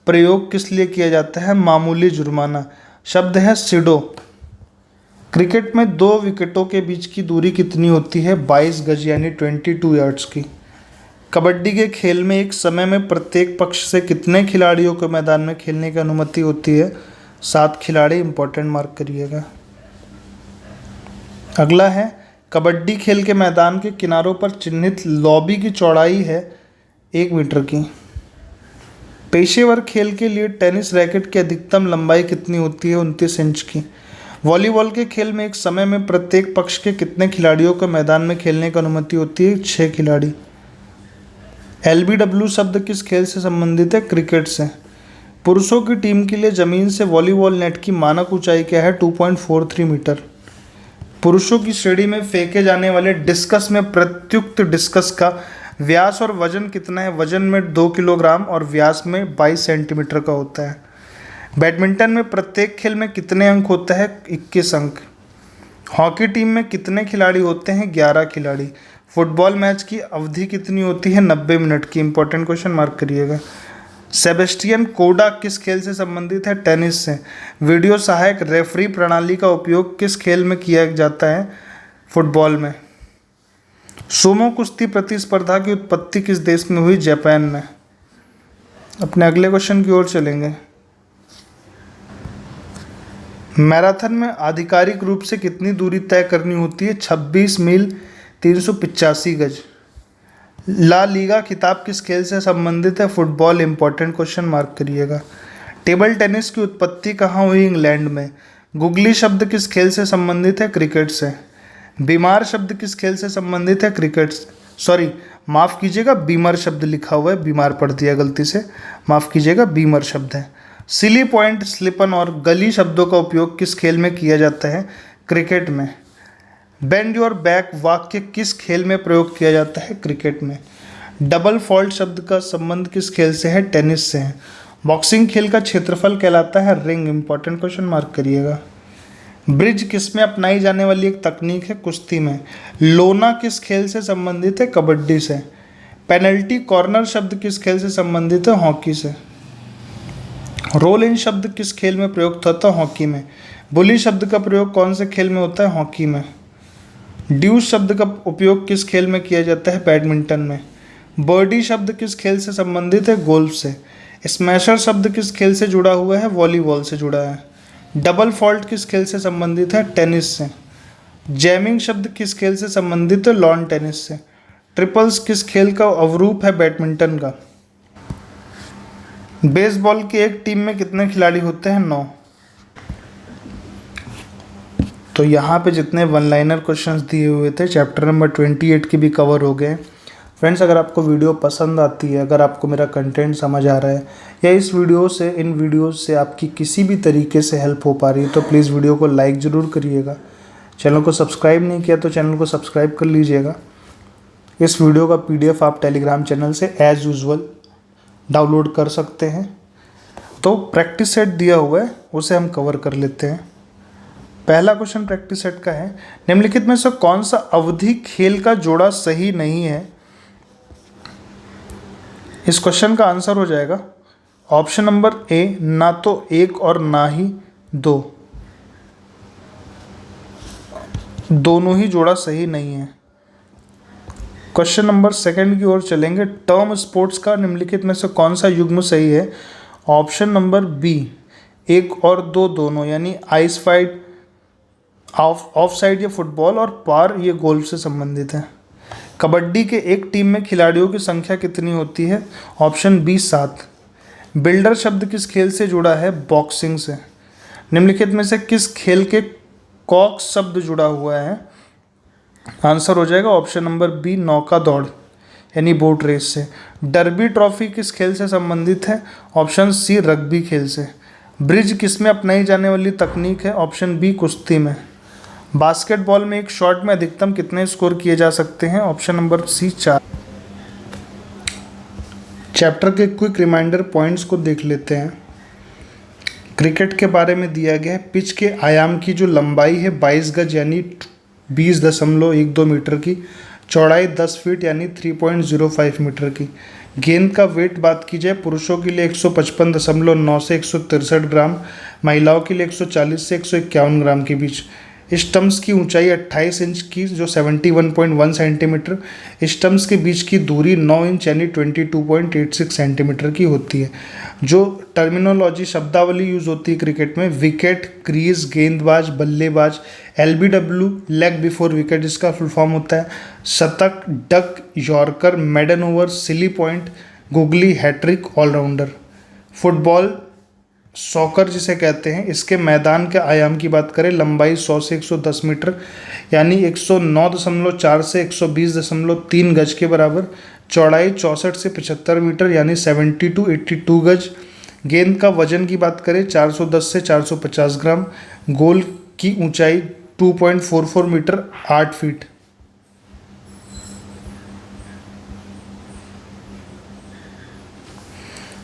A: प्रयोग किस लिए किया जाता है? मामूली जुर्माना। शब्द है सिडो। क्रिकेट में 2 विकेटों के बीच की दूरी कितनी होती है? 22 गज यानी 22 यार्ड्स की। कबड्डी के खेल में एक समय में प्रत्येक पक्ष से कितने खिलाड़ियों को मैदान में खेलने की अनुमति होती है? 7 खिलाड़ी। इंपॉर्टेंट, मार्क करिएगा। अगला है, कबड्डी खेल के मैदान के किनारों पर चिन्हित लॉबी की चौड़ाई है 1 मीटर की। पेशेवर खेल के लिए टेनिस रैकेट की अधिकतम लंबाई कितनी होती है? 29 इंच की। वॉलीबॉल के खेल में एक समय में प्रत्येक पक्ष के कितने खिलाड़ियों को मैदान में खेलने की अनुमति होती है? 6 खिलाड़ी। LBW शब्द किस खेल से संबंधित है? क्रिकेट से। पुरुषों की टीम के लिए जमीन से वॉलीबॉल नेट की मानक ऊंचाई क्या है? 2.43 मीटर। पुरुषों की श्रेणी में फेंके जाने वाले डिस्कस में प्रत्युक्त डिस्कस का व्यास और वजन कितना है? वजन में 2 किलोग्राम और व्यास में 22 सेंटीमीटर का होता है। बैडमिंटन में प्रत्येक खेल में कितने अंक होते हैं? 21 अंक। हॉकी टीम में कितने खिलाड़ी होते हैं? 11 खिलाड़ी। फुटबॉल मैच की अवधि कितनी होती है? 90 मिनट की। इंपॉर्टेंट क्वेश्चन, मार्क करिएगा। सेबेस्टियन कोडा किस खेल से संबंधित है? टेनिस से। वीडियो सहायक रेफरी प्रणाली का उपयोग किस खेल में किया जाता है? फुटबॉल में। सुमो कुश्ती प्रतिस्पर्धा की उत्पत्ति किस देश में हुई? जापान में। अपने अगले क्वेश्चन की ओर चलेंगे। मैराथन में आधिकारिक रूप से कितनी दूरी तय करनी होती है? 26 मील 385 गज। ला लीगा खिताब किस खेल से संबंधित है? फुटबॉल। इंपॉर्टेंट क्वेश्चन, मार्क करिएगा। टेबल टेनिस की उत्पत्ति कहाँ हुई? इंग्लैंड में। गुगली शब्द किस खेल से संबंधित है? क्रिकेट से। बीमार शब्द किस खेल से संबंधित है? क्रिकेट से। सॉरी, माफ़ कीजिएगा, बीमर शब्द लिखा हुआ है, बीमार पढ़ दिया गलती से, माफ़ कीजिएगा, बीमर शब्द है। सिली पॉइंट, स्लिपन और गली शब्दों का उपयोग किस खेल में किया जाता है? क्रिकेट में। बेंड योर बैक वाक्य किस खेल में प्रयोग किया जाता है? क्रिकेट में। डबल फॉल्ट शब्द का संबंध किस खेल से है? टेनिस से है। बॉक्सिंग खेल का क्षेत्रफल कहलाता है रिंग। इंपॉर्टेंट क्वेश्चन, मार्क करिएगा। ब्रिज किस में अपनाई जाने वाली एक तकनीक है? कुश्ती में। लोना किस खेल से संबंधित है? कबड्डी से। पेनल्टी कॉर्नर शब्द किस खेल से संबंधित है? हॉकी से। रोल इन शब्द किस खेल में प्रयुक्त होता है? हॉकी में। बुली शब्द का प्रयोग कौन से खेल में होता है? हॉकी में। ड्यूस शब्द का उपयोग किस खेल में किया जाता है? बैडमिंटन में। बर्डी शब्द किस खेल से संबंधित है? गोल्फ से। स्मैशर शब्द किस खेल से जुड़ा हुआ है? वॉलीबॉल से जुड़ा है। डबल फॉल्ट किस खेल से संबंधित है? टेनिस से। जैमिंग शब्द किस खेल से संबंधित है? लॉन टेनिस से। ट्रिपल्स किस खेल का अवरूप है? बैडमिंटन का। बेसबॉल की एक टीम में कितने खिलाड़ी होते हैं? 9। तो यहाँ पे जितने वन लाइनर क्वेश्चंस दिए हुए थे चैप्टर नंबर 28 के भी कवर हो गए। फ्रेंड्स, अगर आपको वीडियो पसंद आती है, अगर आपको मेरा कंटेंट समझ आ रहा है या इस वीडियो से, इन वीडियोस से आपकी किसी भी तरीके से हेल्प हो पा रही है, तो प्लीज़ वीडियो को लाइक ज़रूर करिएगा। चैनल को सब्सक्राइब नहीं किया तो चैनल को सब्सक्राइब कर लीजिएगा। इस वीडियो का PDF आप टेलीग्राम चैनल से एज़ यूजुअल डाउनलोड कर सकते हैं। तो प्रैक्टिस सेट दिया हुआ है, उसे हम कवर कर लेते हैं। पहला क्वेश्चन प्रैक्टिस सेट का है, निम्नलिखित में से कौन सा अवधि खेल का जोड़ा सही नहीं है? इस क्वेश्चन का आंसर हो जाएगा ऑप्शन नंबर ए, ना तो 1 और ना ही 2। दोनों ही जोड़ा सही नहीं है। क्वेश्चन नंबर 2 की ओर चलेंगे। टर्म स्पोर्ट्स का निम्नलिखित में से कौन सा युग्म सही है? ऑप्शन नंबर बी, 1 और 2 दोनों, यानी आइस फाइट, ऑफ साइड ये फुटबॉल और पार ये गोल्फ से संबंधित है। कबड्डी के एक टीम में खिलाड़ियों की संख्या कितनी होती है? Option B, 7। बिल्डर शब्द किस खेल से जुड़ा है? बॉक्सिंग से। निम्नलिखित में से किस खेल के कॉक शब्द जुड़ा हुआ है? आंसर हो जाएगा ऑप्शन नंबर बी, नौका दौड़ यानी बोट रेस से। डर्बी ट्रॉफी किस खेल से संबंधित है? ऑप्शन सी, रग्बी खेल से। ब्रिज किस में अपनाई जाने वाली तकनीक है? ऑप्शन बी, कुश्ती में। बास्केटबॉल में एक शॉट में अधिकतम कितने स्कोर किए जा सकते हैं? Option number C, 4। चैप्टर के क्विक रिमाइंडर पॉइंट्स को देख लेते हैं। क्रिकेट के बारे में दिया गया है। पिच के आयाम की जो लंबाई है 22 गज यानी 20.12 मीटर की, चौड़ाई 10 फीट यानी 3.05 मीटर की। गेंद का वेट बात की जाए, पुरुषों के लिए 155.9 से 163 ग्राम, महिलाओं के लिए 140 से 151 ग्राम के बीच। स्टम्प्स की ऊंचाई 28 इंच की जो 71.1 सेंटीमीटर, स्टम्प्स के बीच की दूरी 9 इंच यानी 22.86 सेंटीमीटर की होती है। जो टर्मिनोलॉजी शब्दावली यूज़ होती है क्रिकेट में, विकेट, क्रीज, गेंदबाज, बल्लेबाज, LBW लेग बिफोर विकेट जिसका फुल फॉर्म होता है, शतक, duck, yorker, maiden over, silly point, googly, hattrick, allrounder. Football, soccer जिसे कहते हैं, इसके मैदान के आयाम की बात करें, लंबाई 100 से 110 मीटर यानी 109.4 से 120.3 गज के बराबर, चौड़ाई 64 से 75 मीटर यानी 70 to 82 गज। गेंद का वजन की बात करें 410 से 450 ग्राम। गोल की ऊंचाई 2.44 मीटर 8 फीट।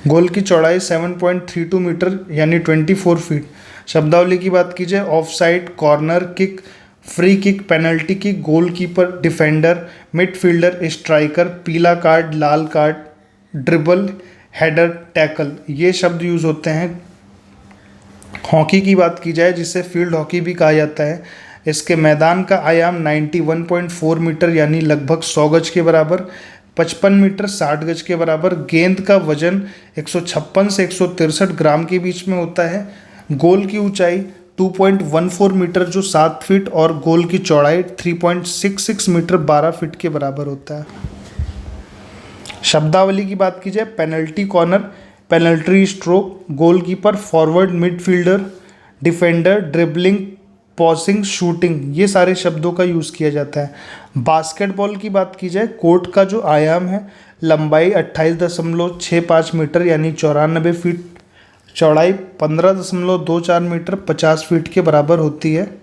A: गोल की चौड़ाई 7.32 मीटर यानी 24 फीट। शब्दावली की बात की जाए, of side, corner kick, free kick, penalty kick, goalkeeper, defender, midfielder, striker, पीला कार्ड, लाल कार्ड, ड्रिबल, हेडर, टैकल, ये शब्द यूज़ होते हैं। हॉकी की बात की जाए जिसे फील्ड हॉकी भी कहा जाता है, इसके मैदान का आयाम 91.4 मीटर यानी लगभग 100 गज के बराबर, 55 मीटर 60 गज के बराबर। गेंद का वजन 156 से 163 ग्राम के बीच में होता है। गोल की ऊंचाई 2.14 मीटर जो 7 फीट और गोल की चौड़ाई 3.66 मीटर 12 फीट के बराबर होता है। शब्दावली की बात की जाए, penalty corner, penalty stroke, goalkeeper, forward, midfielder, defender, dribbling, passing, shooting, ये सारे शब्दों का यूज़ किया जाता है। बास्केटबॉल की बात की जाए, कोर्ट का जो आयाम है, लंबाई 28.65 मीटर यानी 94 फीट, चौड़ाई 15.24 मीटर 50 फीट के बराबर होती है।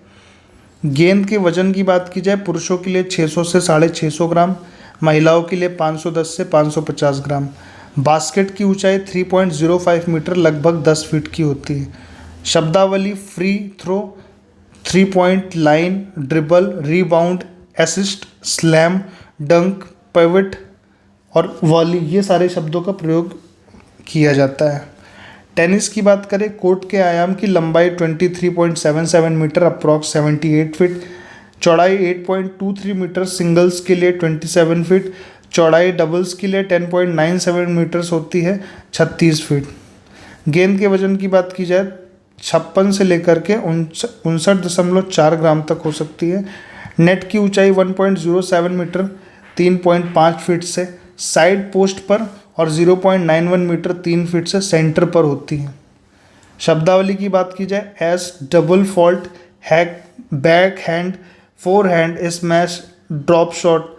A: गेंद के वजन की बात की जाए, पुरुषों के लिए 600 से 650 ग्राम, महिलाओं के लिए 510 से 550 ग्राम। बास्केट की ऊंचाई 3.05 मीटर लगभग 10 फीट की होती है। शब्दावली, free throw, 3 point line, dribble, rebound, assist, slam, dunk, pivot और वॉली, ये सारे शब्दों का प्रयोग किया जाता है। टेनिस की बात करें, कोर्ट के आयाम की लंबाई 23.77 मीटर अप्रॉक्स 78 फीट, चौड़ाई 8.23 मीटर सिंगल्स के लिए 27 फीट, चौड़ाई डबल्स के लिए 10.97 मीटर्स होती है 36 फीट। गेंद के वजन की बात की जाए 56 से लेकर के 59.4 ग्राम तक हो सकती है। नेट की ऊंचाई 1.07 मीटर 3.5 फीट से साइड पोस्ट पर और 0.91 मीटर 3 फीट से सेंटर पर होती है। शब्दावली की बात की जाए, ace, double fault, hack, back hand, fore hand, smash, drop shot,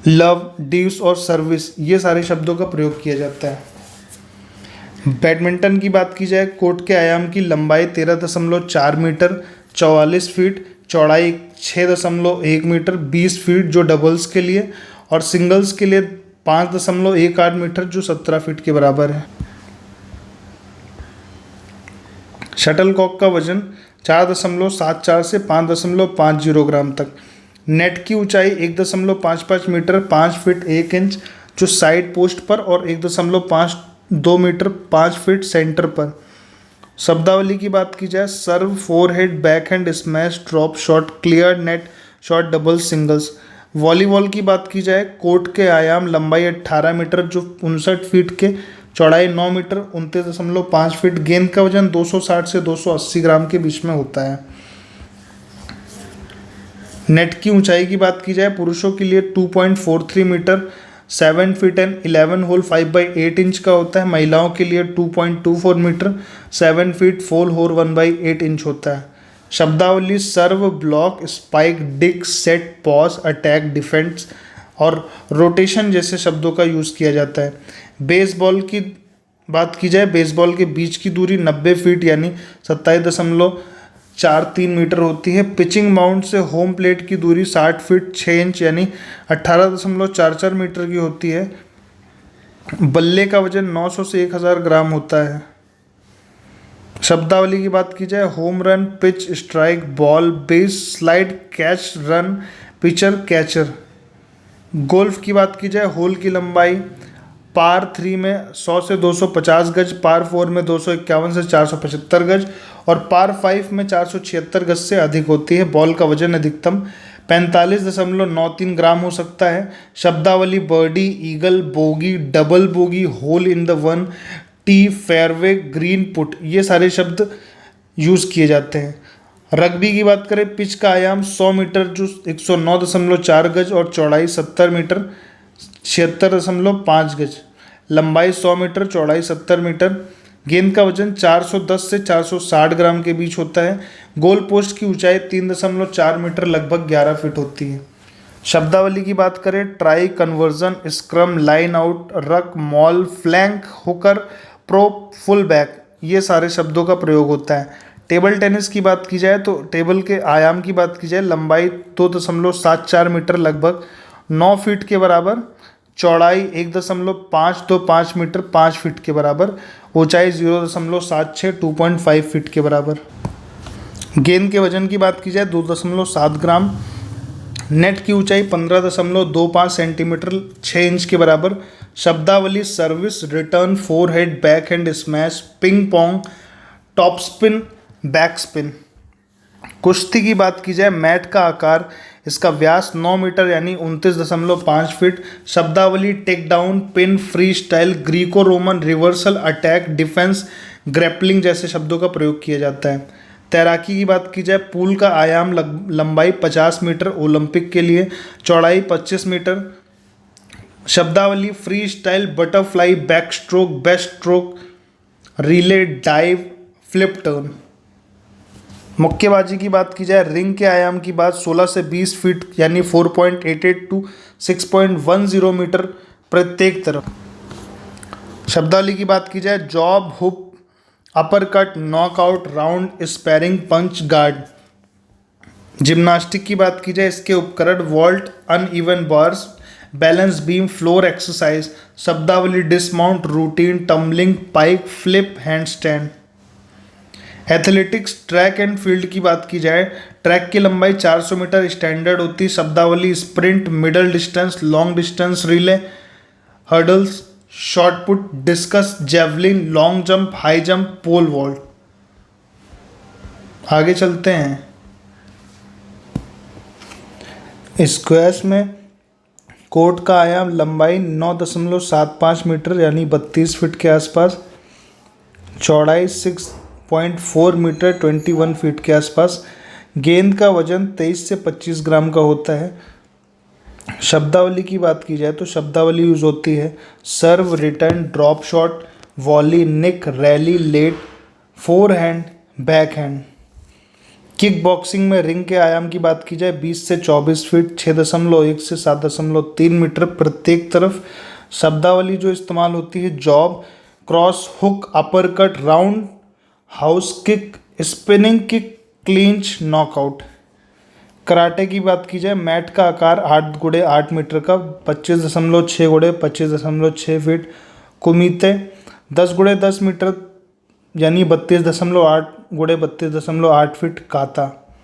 A: love, deuce और सर्विस, ये सारे शब्दों का प्रयोग किया जाता है। बैडमिंटन की बात की जाए, कोर्ट के आयाम की लंबाई 13.4 मीटर 44 फीट, चौड़ाई 6.1 मीटर 20 फीट जो डबल्स के लिए, और सिंगल्स के लिए 5.18 मीटर जो 17 फीट के बराबर है। शटलकॉक का वजन 4.74 से 5.50 ग्राम तक। नेट की ऊंचाई 1.55 मीटर 5 फीट 1 इंच जो साइड पोस्ट पर और 1.52 मीटर 5 फीट सेंटर पर। शब्दावली की बात की जाए, serve, forehead, backhand, smash, drop shot, clear net shot, double, singles. Volleyball की बात की जाए, कोर्ट के आयाम लंबाई 18 मीटर जो 59 फीट के, चौड़ाई 9 मीटर 29.5 फीट। गेंद का वजन 260 से 280 ग्राम के बीच में होता है। नेट की ऊंचाई की बात की जाए, पुरुषों के लिए 2.43 metre 7 feet and 11 whole 5/8 inch का होता है। महिलाओं के लिए 2.24 मीटर 7 फीट 4 होल 1/8 इंच होता है। शब्दावली, serve, block, spike, dig, set, pause, attack, defence और रोटेशन जैसे शब्दों का यूज़ किया जाता है। बेसबॉल की बात की जाए, बेसबॉल के बीच की दूरी 90 फीट यानी 27.43 मीटर होती है। पिचिंग माउंट से होम प्लेट की दूरी 60 फीट 6 इंच यानी 18.44 मीटर की होती है। बल्ले का वजन 900 से 1000 ग्राम होता है। शब्दावली की बात की जाए, home run, pitch, strike, ball, base, slide, catch, run, pitcher, catcher. Golf की बात की जाए, होल की लंबाई पार 3 में 100 से 250 गज, पार 4 में 251 से 475 गज और पार 5 में 476 गज से अधिक होती है। बॉल का वजन अधिकतम 45.93 ग्राम हो सकता है। शब्दावली, birdie, eagle, bogey, double bogey, hole in the one, tee, fairway, green putt, ये सारे शब्द यूज़ किए जाते हैं। रग्बी की बात करें, पिच का आयाम 100 मीटर जो 109.4 गज और चौड़ाई 70 मीटर 76.5 गज, लंबाई 100 मीटर, चौड़ाई 70 मीटर। गेंद का वजन 410 से 460 ग्राम के बीच होता है। गोल पोस्ट की ऊंचाई 3.4 मीटर लगभग 11 फीट होती है। शब्दावली की बात करें, try, conversion, scrum, line out, ruck, maul, flank, hooker, pro, full back, ये सारे शब्दों का प्रयोग होता है। टेबल टेनिस की बात की जाए तो टेबल के आयाम की बात की जाए, लंबाई 2.74 मीटर लगभग 9 फीट के बराबर, चौड़ाई 1.525 मीटर 5 फीट के बराबर, ऊंचाई 0.76 2.5 फीट के बराबर। गेंद के वजन की बात की जाए 2.7 ग्राम, नेट की ऊंचाई 15.25 सेंटीमीटर 6 इंच के बराबर। शब्दावली service, return, four head, back hand smash, ping pong, top spin, back spin. कुश्ती की बात की जाए, मैट का आकार, इसका व्यास 9 मीटर यानी 29.5 फीट। शब्दावली take down, pin, free style, Greco Roman, reversal, attack, defence, grappling जैसे शब्दों का प्रयोग किया जाता है। तैराकी की बात की जाए, पूल का आयाम लंबाई 50 मीटर, ओलंपिक के लिए चौड़ाई 25 मीटर। शब्दावली free style, butterfly, back stroke, best stroke, relay, dive, flip turn. मुक्केबाजी की बात की जाए, रिंग के आयाम की बात 16 से 20 फीट यानी 4.88 टू 6.10 मीटर प्रत्येक तरफ। शब्दावली की बात की जाए, jab, hook, upper cut, knockout, round, sparring, punch, guard. Gymnastic की बात की जाए, इसके उपकरण vault, uneven bars, balance beam, floor exercise. शब्दावली dismount, routine, tumbling, pike, flip, handstand. Athletics, track and field की बात की जाए, ट्रैक की लंबाई 400 मीटर स्टैंडर्ड होती है। शब्दावली sprint, middle distance, long distance relay, hurdles, shot put, discus, javelin, long jump, high jump, pole vault. आगे चलते हैं। स्क्वैश में कोर्ट का आयाम लंबाई 9.75 मीटर यानी 32 फीट के आसपास, चौड़ाई 6.4 मीटर 21 फीट के आसपास। गेंद का वजन 23 से 25 ग्राम का होता है। शब्दावली की बात की जाए तो शब्दावली यूज होती है serve, return, drop shot, volley, nick, rally, let, fore hand, back hand. Kick boxing में रिंग के आयाम की बात की जाए 20 से 24 फीट 6.1 से 7.3 मीटर प्रत्येक तरफ। शब्दावली जो इस्तेमाल होती है, jab, cross, hook, upper cut, round, house kick, spinning kick, clinch, knockout. Karate की बात की जाए, मैट का आकार 8x8 मीटर का 25.6x25.6 फीट। कुमीते 10x10 मीटर यानी 32.8x32.8 फीट। काता।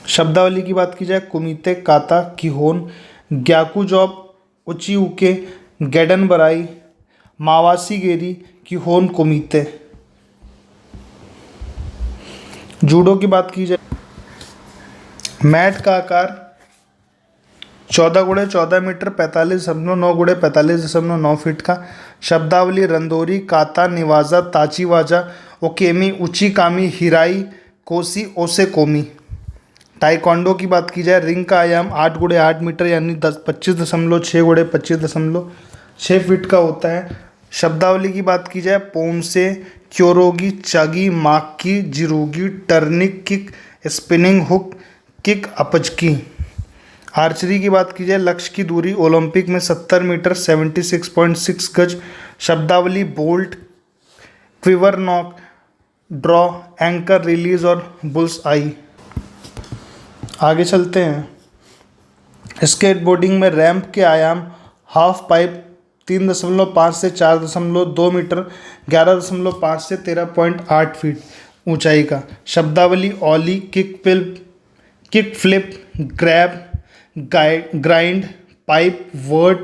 A: शब्दावली की बात की जाए, कुमीते, काता, किहोन, ग्याकू जॉब, उची उके, गैडन बराई, मावासी गेरी, किहोन, कुमीते। जूडो की बात की जाए, मैट का आकार 14x14 मीटर 45.9x45.9 फीट का। शब्दावली रंदोरी, काता, निवाजा, ताचीवाजा, ओकेमी, उचिकामी, हिराई, कोसी, ओसेकोमी। ताइक्वांडो की बात की जाए, रिंग का आयाम 8x8 मीटर यानी 25.6x25.6 फीट का होता है। शब्दावली की बात की जाए, poomsae, kyorugi, chagi, makki, jireugi, turning kick, spinning hook kick, अपचकी। आर्चरी की बात की जाए, लक्ष्य की दूरी ओलंपिक में 70 मीटर 76.6 गज। शब्दावली bolt, quiver knock, draw, anchor, release और बुल्स आई। आगे चलते हैं। स्केटबोर्डिंग में रैंप के आयाम हाफ पाइप 3.5 से 4.2 मीटर 11.5 से 13.8 फीट ऊंचाई का। शब्दावली ollie, kick flip, grab, grind, pipe, vert,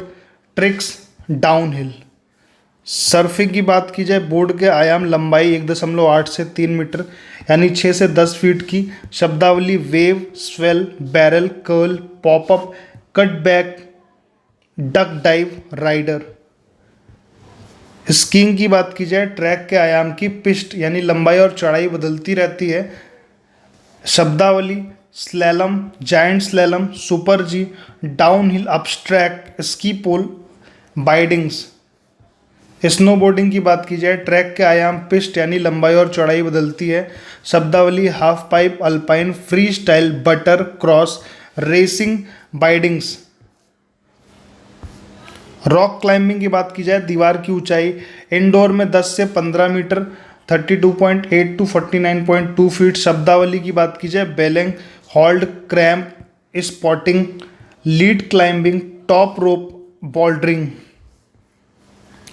A: tricks, downhill. Surfing की बात की जाए, बोर्ड के आयाम लंबाई 1.8 से 3 मीटर यानी 6 से 10 फीट की। शब्दावली wave, swell, barrel, curl, popup, cut back, duck dive, rider. Skiing की बात की जाए, ट्रैक के आयाम की पिस्ट यानी लंबाई और चौड़ाई बदलती रहती है। शब्दावली स्लैलम, जायंट स्लैलम, सुपर जी, डाउनहिल, अपस्ट्रैक, स्की पोल, बाइडिंग्स। स्नोबोर्डिंग की बात की जाए, ट्रैक के आयाम पिस्ट यानी लंबाई और चौड़ाई बदलती है। शब्दावली half pipe, alpine, free style, butter, cross, racing, bindings. Rock climbing की बात की जाए, दीवार की ऊंचाई इंडोर में 10 से 15 मीटर 32.8 टू 49.2 फीट। शब्दावली की बात की जाए, belaying, hold, cramp, spotting, lead climbing, top rope, bouldering.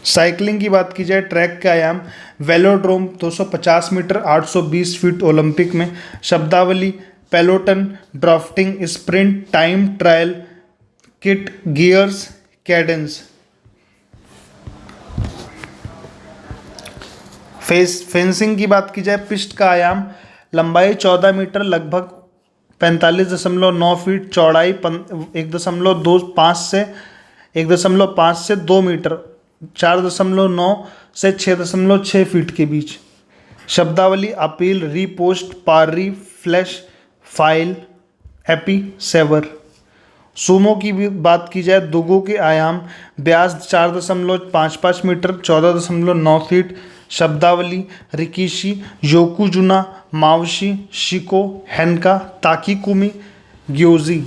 A: Cycling की बात की जाए, ट्रैक के आयाम वेलोड्रोम 250 मीटर 820 फीट ओलंपिक में। शब्दावली peloton, drafting, sprint, time trial, kit, gears, Cadence. Fencing की बात की जाए, पिस्ट का आयाम लंबाई 14 मीटर लगभग 45.9 फीट, चौड़ाई 1.5 से 2 मीटर, 4.9 से 6.6 फीट के बीच। शब्दावली appeal, riposte, parry, flash, file, epee, sabre. Sumo की भी बात की जाए, दुगो के आयाम व्यास 4.55 मीटर 14.9 फीट। शब्दावली rikishi, yokozuna, mawashi, shiko, henka, ताकीकुमी, ग्योजी।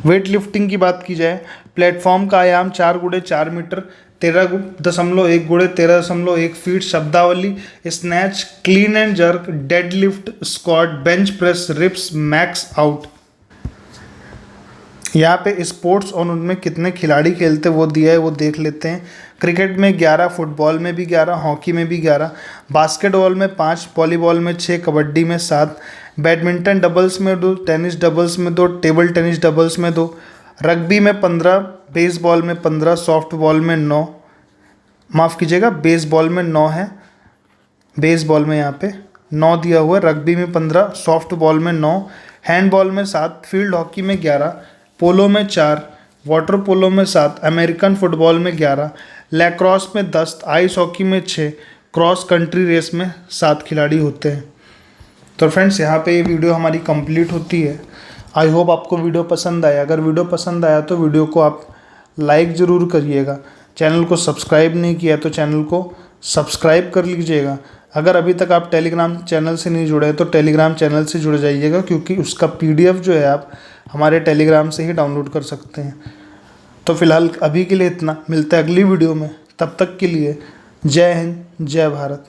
A: वेट लिफ्टिंग की बात की जाए, प्लेटफॉर्म का आयाम 4 गुणे 4 मीटर 13.1 गुणे 13.1 फीट। शब्दावली snatch, clean and jerk, dead lift, squat, bench press, reps, max out. यहाँ पे स्पोर्ट्स और उनमें कितने खिलाड़ी खेलते वो दिया है, वो देख लेते हैं। क्रिकेट में 11, फुटबॉल में भी 11, हॉकी में भी 11, बास्केटबॉल में 5, वॉलीबॉल में 6, कबड्डी में 7, बैडमिंटन डबल्स में 2, टेनिस डबल्स में 2, टेबल टेनिस डबल्स में 2, रग्बी में 15, बेसबॉल में 15, सॉफ्टबॉल में 9, माफ़ कीजिएगा बेसबॉल में 9 है, बेसबॉल में यहाँ पे 9 दिया हुआ है, रग्बी में 15, सॉफ्टबॉल में 9, हैंडबॉल में 7, फील्ड हॉकी में 11, पोलो में 4, वाटर पोलो में 7, अमेरिकन फुटबॉल में 11, लैक्रोस में 10, आइस हॉकी में 6, क्रॉस कंट्री रेस में 7 खिलाड़ी होते हैं। तो फ्रेंड्स, यहाँ पे ये वीडियो हमारी कंप्लीट होती है। आई होप आपको वीडियो पसंद आया। अगर वीडियो पसंद आया तो वीडियो को आप लाइक ज़रूर करिएगा। चैनल को सब्सक्राइब नहीं किया तो चैनल को सब्सक्राइब कर लीजिएगा। अगर अभी तक आप टेलीग्राम चैनल से नहीं जुड़े तो टेलीग्राम चैनल से जुड़ जाइएगा, क्योंकि उसका PDF जो है आप हमारे टेलीग्राम से ही डाउनलोड कर सकते हैं। तो फिलहाल अभी के लिए इतना, मिलते हैं अगली वीडियो में। तब तक के लिए जय हिंद, जय भारत।